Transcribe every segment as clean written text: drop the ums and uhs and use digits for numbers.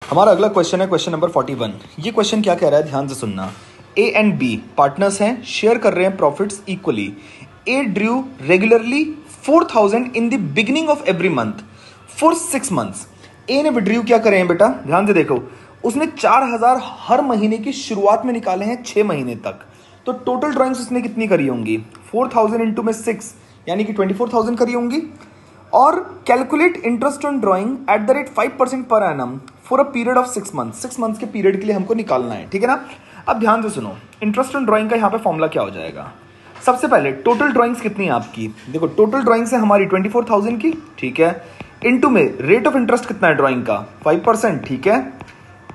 हमारा अगला क्वेश्चन है क्वेश्चन नंबर 41। ये क्वेश्चन क्या कह रहा है, ध्यान से सुनना। ए एंड बी पार्टनर्स हैं, शेयर कर रहे हैं profits equally. A drew regularly 4,000 in the beginning of every month for 6 months. A ने विड्रू क्या करे हैं बेटा, ध्यान से देखो। उसने 4,000 हर महीने की शुरुआत में निकाले हैं 6 महीने तक। तो टोटल ड्रॉइंग्स उसने कितनी करी होंगी, 4,000 इंटू में 6 यानी कि 24,000 करी होंगी। और calculate interest on drawing at the rate 5% per annum for a period of 6 months. 6 months के पीरियड के लिए हमको निकालना है, ठीक है ना। अब ध्यान से सुनो, इंटरेस्ट ऑन ड्राइंग का यहाँ पे फॉर्मूला क्या हो जाएगा। सबसे पहले टोटल ड्राइंग्स कितनी है आपकी, देखो टोटल ड्राइंग्स है हमारी 24,000 की, ठीक है। इनटू में रेट ऑफ इंटरेस्ट कितना है ड्राइंग का, 5%, ठीक है।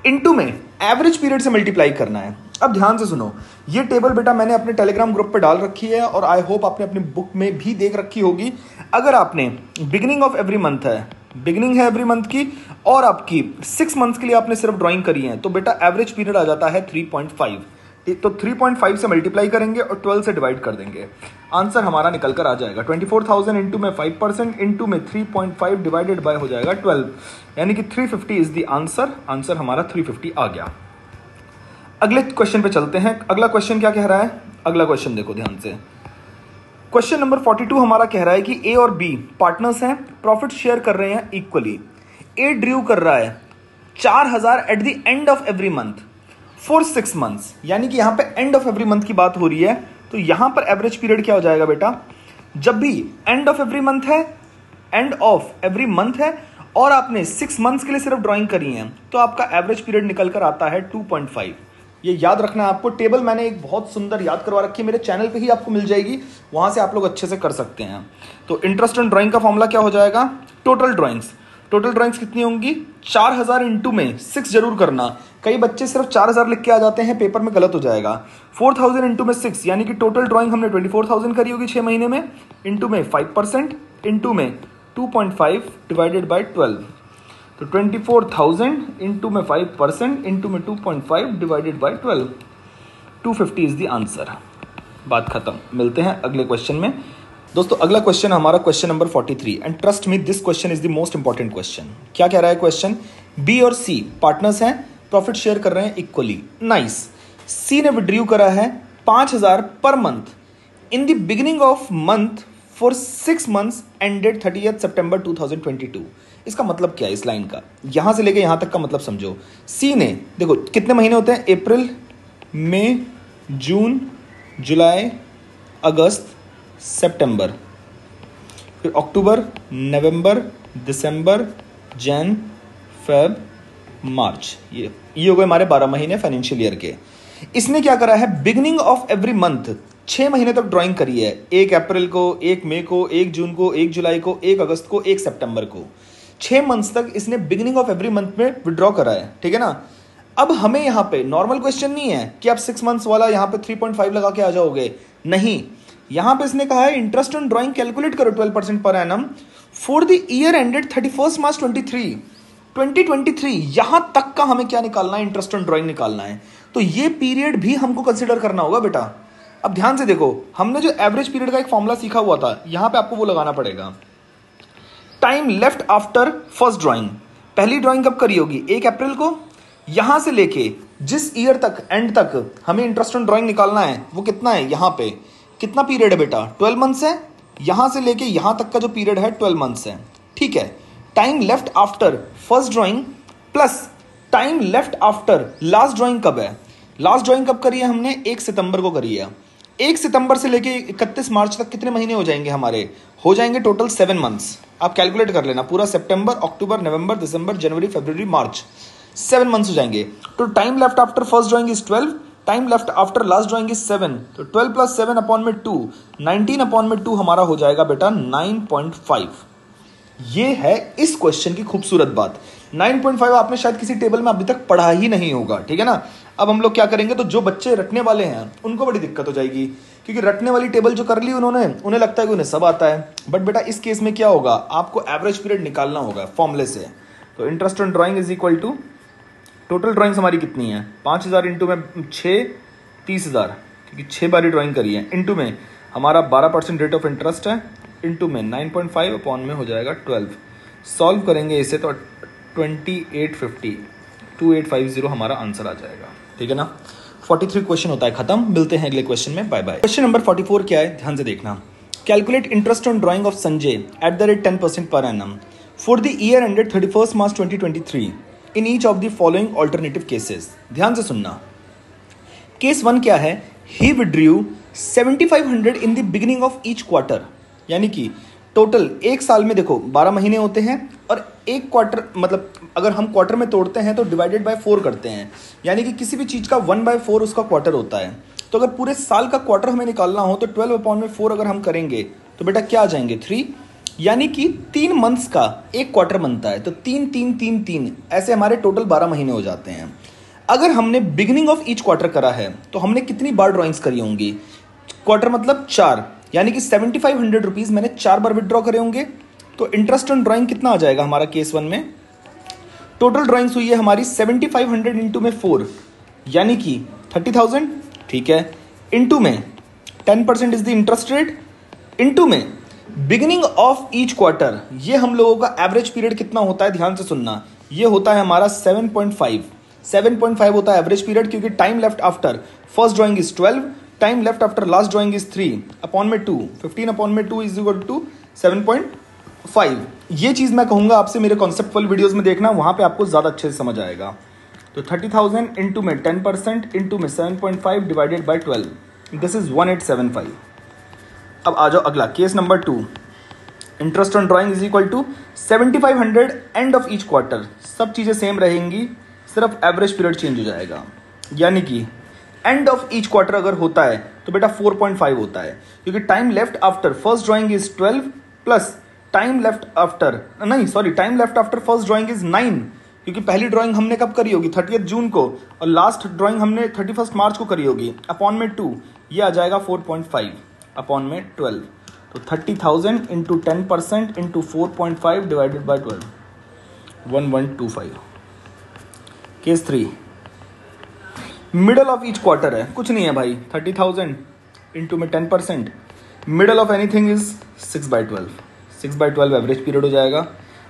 इनटू में एवरेज पीरियड से मल्टीप्लाई करना है। अब ध्यान से सुनो, ये टेबल बेटा मैंने अपने टेलीग्राम ग्रुप पे डाल रखी है और आई होप आपने अपनी बुक में भी देख रखी होगी। अगर आपने बिगिनिंग ऑफ एवरी मंथ है, बिगिनिंग है एवरी मंथ की, और आपकी 6 मंथ्स के लिए आपने सिर्फ ड्राइंग करी है, तो बेटा एवरेज पीरियड आ जाता है 3.5। तो 3.5 से मल्टीप्लाई करेंगे और 12 से डिवाइड कर देंगे, आंसर हमारा निकल कर आ जाएगा 24,000 इंटू में 5% इंटू में 3.5 डिवाइडेड बाय हो जाएगा 12, यानी कि 350 इज द आंसर। आंसर हमारा 350 आ गया। अगले क्वेश्चन पे चलते हैं। अगला क्वेश्चन क्या कह रहा है, अगला क्वेश्चन देखो ध्यान से। क्वेश्चन नंबर 42 हमारा कह रहा है कि ए और बी पार्टनर्स हैं, प्रॉफिट शेयर कर रहे हैं इक्वली। ए ड्रू कर रहा है 4,000 at the end of every month for 6 months, यानी कि यहां पे एंड ऑफ एवरी मंथ की बात हो रही है। तो यहां पर एवरेज पीरियड क्या हो जाएगा बेटा, जब भी एंड ऑफ एवरी मंथ है, एंड ऑफ एवरी मंथ है और आपने 6 मंथ्स के लिए सिर्फ ड्राइंग करी है, तो आपका एवरेज पीरियड निकल कर आता है 2.5। ये याद रखना है आपको। टेबल मैंने एक बहुत सुंदर याद करवा रखी है, मेरे चैनल पे ही आपको मिल जाएगी, वहां से आप लोग अच्छे से कर सकते हैं। तो इंटरेस्ट ऑन ड्राइंग का फॉर्मूला क्या हो जाएगा, टोटल ड्राइंग्स। टोटल ड्राइंग्स कितनी होंगी, 4,000 इंटू में 6 जरूर करना। कई बच्चे सिर्फ 4,000 लिख के आ जाते हैं, पेपर में गलत हो जाएगा। 4,000 इंटू में 6 यानी कि टोटल ड्राइंग हमने 24,000 करी होगी 6 महीने में, इंटू में 5% इंटू में 2.5 डिवाइडेड बाई 12। तो 24,000 इंटू में 5% इंटू में 2.5 divided by 12, 250 is the answer. बात खत्म। मिलते हैं अगले क्वेश्चन में। दोस्तों अगला क्वेश्चन हमारा question number 43 and trust me this question is the most important question. क्या कह रहा है क्वेश्चन, बी और सी पार्टनर्स हैं, प्रॉफिट शेयर कर रहे हैं इक्वली। नाइस। सी ने विड्रू करा है 5,000 per month in the beginning of month for 6 months ended 30 सितंबर 2022। इसका मतलब क्या है इस लाइन का, यहां से लेके यहां तक का मतलब समझो। सी ने देखो कितने महीने होते हैं, अप्रैल, मई, जून, जुलाई, अगस्त, सितंबर, फिर अक्टूबर, नवंबर, दिसंबर, जन, फेब, मार्च। ये हो गए हमारे 12 महीने फाइनेंशियल ईयर के। इसने क्या करा है, बिगिनिंग ऑफ एवरी मंथ 6 महीने तक ड्राइंग करी है। 1 अप्रैल को, 1 मई को, 1 जून को, 1 जुलाई को, 1 अगस्त को, 1 सितंबर को। 6 मंथ्स तक इसने बिगिनिंग ऑफ एवरी मंथ में विड्रॉ करा है, ठीक है ना। अब हमें यहां पे नॉर्मल क्वेश्चन नहीं है कि आप 6 मंथ्स वाला यहां पे 3.5 लगा के आ जाओगे, नहीं। यहां पे इसने कहा है इंटरेस्ट ऑन ड्राइंग कैलकुलेट करो 12% per annum for the year ended 31 मार्च 2023। यहां तक का हमें क्या निकालना है, इंटरेस्ट ऑन ड्राइंग निकालना है। तो ये पीरियड भी हमको कंसिडर करना होगा बेटा। अब ध्यान से देखो, हमने जो एवरेज पीरियड का एक फॉर्मूला सीखा हुआ था, यहां पे आपको वो लगाना पड़ेगा। Time left after first drawing, पहली ड्राइंग कब करी होगी, 1 अप्रैल को। यहां से लेके जिस ईयर तक एंड तक हमें इंटरेस्ट ऑन ड्राइंग निकालना है वो कितना है, यहां पे कितना पीरियड है बेटा, 12 मंथ्स है। यहां से लेके यहां तक का जो पीरियड है 12 मंथ्स है, ठीक है। Time left after first drawing plus time left after last drawing कब है, लास्ट ड्राइंग कब करी है हमने, 1 सितंबर को करी है। 1 सितंबर से लेके 31 मार्च तक कितने महीने हो जाएंगे हमारे, हो जाएंगे टोटल 7 मंथ्स। आप कैलकुलेट कर लेना, पूरा सितंबर, अक्टूबर, नवंबर, दिसंबर, जनवरी, फरवरी, मार्च, 7 मंथ्स हो जाएंगे। तो time left after first drawing is 12, time left after last drawing is 7। तो 12 प्लस 7 अपॉन में 2, 19 अपॉन में 2 हमारा हो जाएगा बेटा 9.5। ये है इस क्वेश्चन की खूबसूरत बात। 9.5 आपने शायद किसी टेबल में अभी तक पढ़ा ही नहीं होगा, ठीक है ना। अब हम लोग क्या करेंगे, तो जो बच्चे रटने वाले हैं उनको बड़ी दिक्कत हो जाएगी, क्योंकि रटने वाली टेबल जो कर ली उन्होंने, उन्हें लगता है कि उन्हें सब आता है। बट बेटा इस केस में क्या होगा, आपको एवरेज पीरियड निकालना होगा फॉर्मूले से। तो interest on drawing is equal to, total drawings हमारी कितनी है, 5,000 इंटू में 6, 30,000, क्योंकि 6 बारी ड्राइंग करी है, इंटू में हमारा 12% रेट ऑफ इंटरेस्ट है, इंटू में 9.5 अपॉन में हो जाएगा 12। सॉल्व करेंगे इसे तो 2850 2850 हमारा आंसर आ जाएगा। ठीक है ना। 43 क्वेश्चन होता है खत्म। मिलते हैं अगले क्वेश्चन में। Bye bye. क्वेश्चन नंबर 44 क्या है, ध्यान से देखना। Calculate interest on drying of Sanjay at the rate 10% per annum for the year ended 31 March 2023 in each of the following alternative cases. ध्यान से सुनना। केस 1 क्या है, ही withdrew 7500 in the beginning of each quarter, यानी कि टोटल एक साल में देखो 12 महीने होते हैं और एक क्वार्टर मतलब अगर हम क्वार्टर में तोड़ते हैं तो डिवाइडेड बाय 4 करते हैं, यानी कि किसी भी चीज़ का 1/4 उसका क्वार्टर होता है। तो अगर पूरे साल का क्वार्टर हमें निकालना हो तो 12/4 अगर हम करेंगे तो बेटा क्या आ जाएंगे 3, यानी कि 3 मंथ्स का एक क्वार्टर बनता है। तो 3 3 3 3 ऐसे हमारे टोटल 12 महीने हो जाते हैं। अगर हमने बिगिनिंग ऑफ ईच क्वार्टर करा है तो हमने कितनी बार ड्राइंग्स करी होंगी, क्वार्टर मतलब 4, यानी कि 7500 रुपीज मैंने 4 बार विड्रॉ करे होंगे। तो इंटरेस्ट ऑन ड्राइंग कितना आ जाएगा हमारा केस 1 में, टोटल ड्राइंग्स हुई है हमारी 7500 इंटू में 4, यानी कि 30,000। ठीक है, इंटू में 10% is the interest rate, into में बिगिनिंग ऑफ ईच क्वार्टर, ये हम लोगों का एवरेज पीरियड कितना होता है, ध्यान से सुनना, ये होता है हमारा 7.5 होता है एवरेज पीरियड, क्योंकि time left after first drawing is 12, time left after last drawing is 3 upon में 2, 15 अपॉन में 2 इज इक्वल टू 7.5। ये चीज मैं कहूंगा आपसे मेरे कॉन्सेप्चुअल वीडियोस में देखना, वहां पे आपको ज्यादा अच्छे से समझ आएगा। तो 30,000 इंटू में 10% इंटू में 7.5 डिवाइडेड बाई 12, दिस इज 1875। अब आ जाओ अगला case number 2। Interest on drawing is equal to 7500 end of each quarter, सब चीजें सेम रहेंगी, सिर्फ एवरेज पीरियड चेंज हो जाएगा, यानी कि एंड ऑफ ईच क्वार्टर अगर होता है तो बेटा 4.5 होता है, क्योंकि time left after first drawing is 12 plus time left after first drawing is 9, क्योंकि पहली ड्राइंग हमने कब करी होगी 30 जून को और लास्ट ड्राइंग हमने 31 मार्च को करी होगी, अपॉन में 2, ये आ जाएगा 4.5 अपॉन में 12। तो 30,000 into 10% into 4.5 divided by 12, 1125। Case 3, middle of each quarter है, कुछ नहीं है भाई, 30,000 इंटू में 10%, middle of anything is 6/12, 6/12 average period हो जाएगा।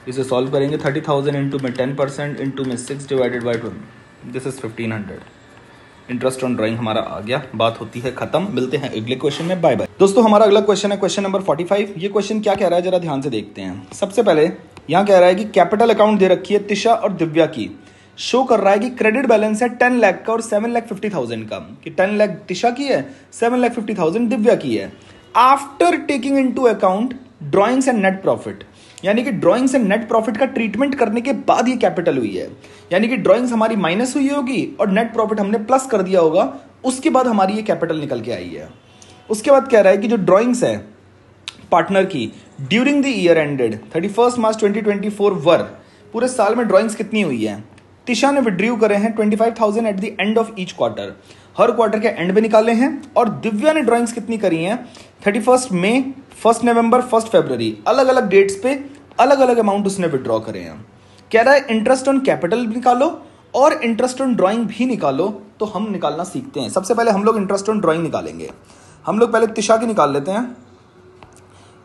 इसे सॉल्व करेंगे, 30,000 इंटू में 10% इंटू में 6 divided by 12, this is 1500। Interest on drawing हमारा आ गया, बात होती है खत्म। मिलते हैं अगले क्वेश्चन में, बाय बाय। दोस्तों हमारा अगला क्वेश्चन है क्वेश्चन नंबर 45। ये क्वेश्चन क्या कह रहा है जरा ध्यान से देखते हैं। सबसे पहले यहाँ कह रहा है कि कैपिटल अकाउंट दे रखी है तिशा और दिव्या की, शो कर रहा है कि क्रेडिट बैलेंस है 10 लाख का और 7,50,000 का, कि 10 लाख तिशा की है, 7,50,000 दिव्या की है। After taking into account drawings and net profit, यानी कि ड्राइंग्स एंड नेट प्रॉफिट का ट्रीटमेंट करने के बाद ये कैपिटल हुई है, यानी कि ड्राइंग्स हमारी माइनस हुई होगी और नेट प्रॉफिट हमने प्लस कर दिया होगा, उसके बाद हमारी ये कैपिटल निकल के आई है। उसके बाद कह रहा है कि जो ड्राइंग्स है पार्टनर की ड्यूरिंग द ईयर एंडेड 31 मार्च 2024 वर, पूरे साल में ड्राइंग्स कितनी हुई है। तिशा ने विड्रू करे हैं 25,000 at the end of each quarter, her quarter के एंड में निकाले हैं। और दिव्या ने ड्राइंग्स कितनी करी हैं 31 मई, 1 नवंबर, 1 फरवरी, अलग अलग डेट्स पे अलग अलग अमाउंट उसने विड्रॉ करे हैं। कह रहा है इंटरेस्ट ऑन कैपिटल निकालो और इंटरेस्ट ऑन ड्राइंग भी निकालो। तो हम निकालना सीखते हैं। सबसे पहले हम लोग इंटरेस्ट ऑन ड्राइंग निकालेंगे। हम लोग पहले तिशा की निकाल लेते हैं।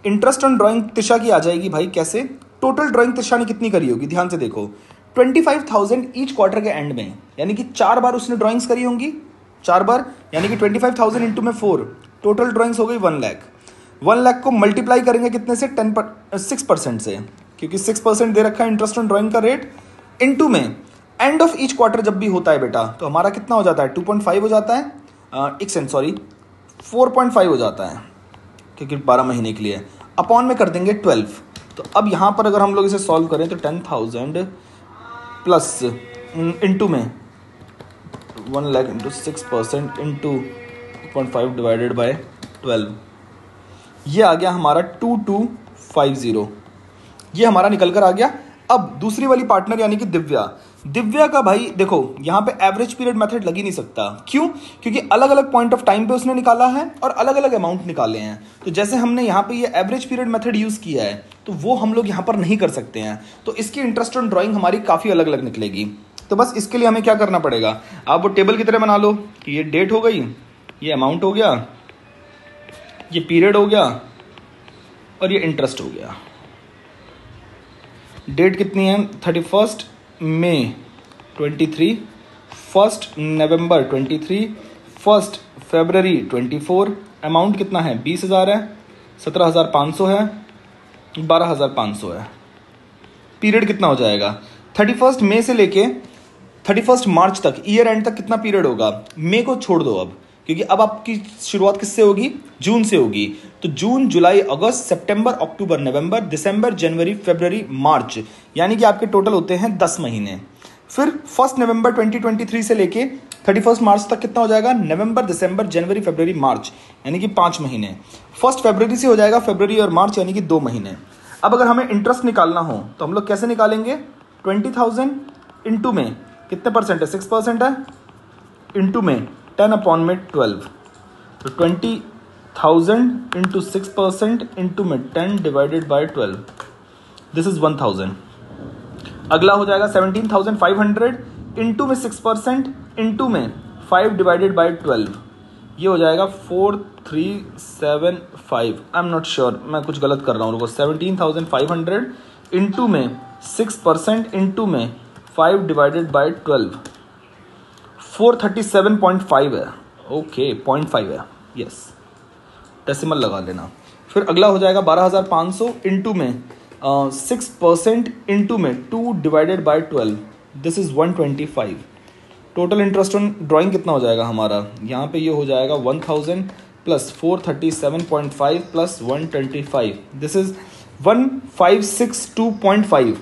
इंटरेस्ट ऑन ड्राइंग तिशा की आ जाएगी भाई, कैसे, टोटल ड्राइंग तिशा ने कितनी करी होगी, ध्यान से देखो, 25,000 ईच क्वार्टर के एंड में, यानी कि 4 बार उसने ड्राइंग्स करी होंगी, 4 बार, यानी कि 25,000 इंटू में 4, टोटल ड्राइंग्स हो गई 1 लाख। 1 लाख को मल्टीप्लाई करेंगे कितने से, 6% से, क्योंकि 6% दे रखा है इंटरेस्ट ऑन ड्राइंग का रेट, इंटू में एंड ऑफ ईच क्वार्टर जब भी होता है बेटा तो हमारा कितना हो जाता है 2.5 हो जाता है, 4.5 हो जाता है, क्योंकि 12 महीने के लिए, अपॉन में कर देंगे 12। तो अब यहाँ पर अगर हम लोग इसे सॉल्व करें तो 10,000 प्लस इंटू में 1 lakh into 6% into 2.5 divided by 12, ये आ गया हमारा 2250, ये हमारा निकल कर आ गया। अब दूसरी वाली पार्टनर यानी कि दिव्या का भाई देखो यहाँ पे एवरेज पीरियड मेथड लग ही नहीं सकता। क्यों? क्योंकि अलग अलग पॉइंट ऑफ टाइम पे उसने निकाला है और अलग अलग अमाउंट निकाले हैं। तो जैसे हमने यहाँ पे ये एवरेज पीरियड मेथड यूज किया है तो वो हम लोग यहाँ पर नहीं कर सकते हैं। तो इसकी इंटरेस्ट ऑन ड्राइंग हमारी काफी अलग अलग निकलेगी। तो बस इसके लिए हमें क्या करना पड़ेगा, आप वो टेबल की तरह बना लो कि ये डेट हो गई, ये अमाउंट हो गया, ये पीरियड हो गया और ये इंटरेस्ट हो गया। डेट कितनी है 31 मई 23, 1 नवंबर 23, 1 फरवरी 24। अमाउंट कितना है? 20,000 है, 17,500 है, 12,500 है। पीरियड कितना हो जाएगा? 31 मई से लेके 31 मार्च तक, ईयर एंड तक कितना पीरियड होगा? मई को छोड़ दो अब, क्योंकि अब आपकी शुरुआत किससे होगी? जून से होगी। तो जून, जुलाई, अगस्त, सितंबर, अक्टूबर, नवंबर, दिसंबर, जनवरी, फरवरी, मार्च, यानी कि आपके टोटल होते हैं 10 महीने। फिर 1 नवंबर 2023 से लेके 31 मार्च तक कितना हो जाएगा? नवंबर, दिसंबर, जनवरी, फरवरी, मार्च, यानी कि 5 महीने। 1 फरवरी से हो जाएगा फरवरी और मार्च, यानी कि 2 महीने। अब अगर हमें इंटरेस्ट निकालना हो तो हम लोग कैसे निकालेंगे? 20,000 इंटू में कितने परसेंट है? 6% है, इंटू में 10 अपॉन में 12, तो 20,000 इंटू 6% इंटू में 10 डिवाइडेड बाई 12, दिस इज 1,000। अगला हो जाएगा 17,500 इंटू में 6% इंटू में 5 डिवाइडेड बाई 12, ये हो जाएगा 4375। आई एम नॉट श्योर, मैं कुछ गलत कर रहा हूँ। 17,500 इंटू में 6% इंटू में 5 डिवाइडेड बाई 12, 437.5 है। ओके, 0.5 है, यस, डेसिमल लगा लेना। फिर अगला हो जाएगा 12,500 इंटू में 6% इंटू में 2 divided by 12, this is 125। Total interest on drawing कितना हो जाएगा हमारा? यहाँ पे ये हो जाएगा 1,000 प्लस 437.5 प्लस 125, दिस इज 1562.5।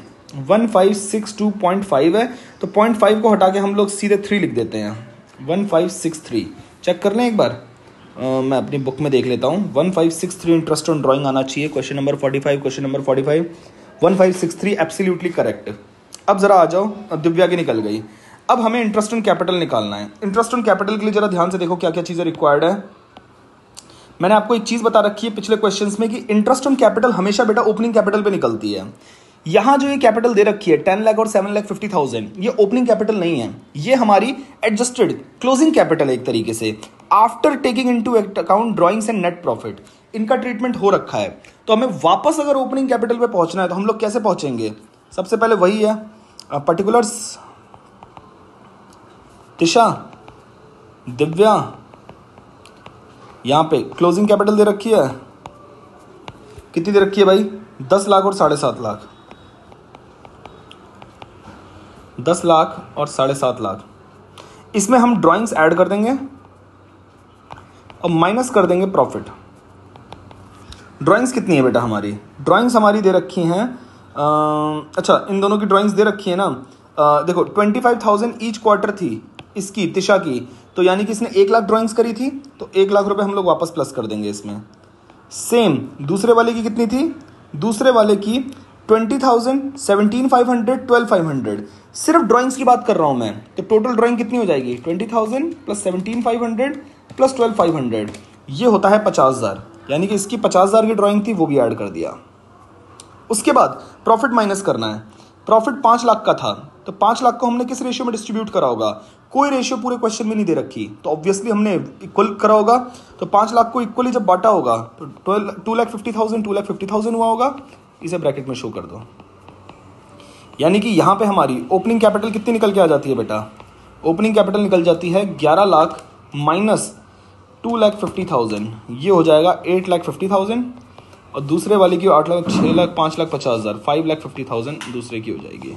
1562.5 है, तो 0.5 को हटा के हम लोग सीधे 3 लिख देते हैं, 1563। चेक कर लें एक बार, मैं अपनी बुक में देख लेता हूँ। 1563 इंटरेस्ट ऑन ड्राइंग आना चाहिए। Question number 45, question number 45, 1563 absolutely correct. अब जरा आ जाओ, दिव्या की निकल गई। अब हमें इंटरेस्ट ऑन कैपिटल निकालना है। इंटरेस्ट ऑन कैपिटल के लिए जरा ध्यान से देखो क्या क्या चीज़ें रिक्वायर्ड है। मैंने आपको एक चीज़ बता रखी है पिछले क्वेश्चंस में कि इंटरेस्ट ऑन कैपिटल हमेशा बेटा ओपनिंग कैपिटल पे निकलती है। यहाँ जो ये कैपिटल दे रखी है 10 लाख और 7,50,000, ये ओपनिंग कैपिटल नहीं है, ये हमारी एडजस्टेड क्लोजिंग कैपिटल है एक तरीके से। After taking into account drawings and net profit, इनका ट्रीटमेंट हो रखा है। तो हमें वापस अगर ओपनिंग कैपिटल पे पहुंचना है तो हम लोग कैसे पहुंचेंगे? सबसे पहले वही है पर्टिकुलर्स, तिशा, दिव्या, यहां पे क्लोजिंग कैपिटल दे रखी है, कितनी दे रखी है भाई? 10 लाख और 7.5 लाख, 10 लाख और 7.5 लाख। इसमें हम ड्राइंग्स ऐड कर देंगे और माइनस कर देंगे प्रॉफिट। ड्राइंग्स कितनी है बेटा हमारी? ड्राइंग्स हमारी दे रखी हैं, अच्छा इन दोनों की ड्राइंग्स दे रखी है ना। देखो 25,000 ईच क्वार्टर थी इसकी, तिशा की, तो यानी कि इसने 1 लाख ड्राइंग्स करी थी, तो 1 लाख रुपए हम लोग वापस प्लस कर देंगे इसमें। सेम दूसरे वाले की कितनी थी? दूसरे वाले की 20,000, 17,500, 12,500। सिर्फ ड्राइंग्स की बात कर रहा हूं मैं, तो टोटल ड्राइंग कितनी हो जाएगी? 20,000 प्लस 17,500 प्लस 12,500, ये होता है 50,000। यानी कि इसकी 50,000 की ड्राइंग थी, वो भी ऐड कर दिया। उसके बाद प्रॉफिट माइनस करना है। प्रॉफिट 5 लाख का था, तो 5 लाख को हमने किस रेशियो में डिस्ट्रीब्यूट करा होगा? कोई रेशियो पूरे क्वेश्चन में नहीं दे रखी, तो ऑब्वियसली हमने इक्वल करा होगा। तो 5 लाख को इक्वली जब बांटा होगा तो 2,50,000 2,50,000 हुआ होगा। इसे ब्रैकेट में शो कर दो। यानी कि यहां पे हमारी ओपनिंग कैपिटल कितनी निकल के आ जाती है बेटा? ओपनिंग कैपिटल निकल जाती है 11 लाख माइनस 2,50,000, ये हो जाएगा 8,50,000। और दूसरे वाले की 8 लाख, 6 लाख, 5,50,000, 5,50,000 दूसरे की हो जाएगी।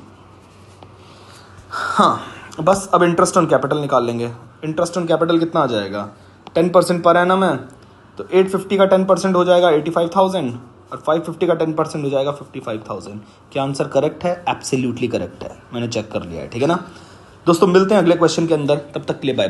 हाँ, बस अब इंटरेस्ट ऑन कैपिटल निकाल लेंगे। इंटरेस्ट ऑन कैपिटल कितना आ जाएगा? 10% पर एनम है, तो 850 का 10% हो जाएगा 85,000 और 550 का 10% हो जाएगा 55,000। क्या आंसर करेक्ट है? एब्सोल्युटली करेक्ट है, मैंने चेक कर लिया है। ठीक है ना दोस्तों, मिलते हैं अगले क्वेश्चन के अंदर, तब तक के लिए बाय।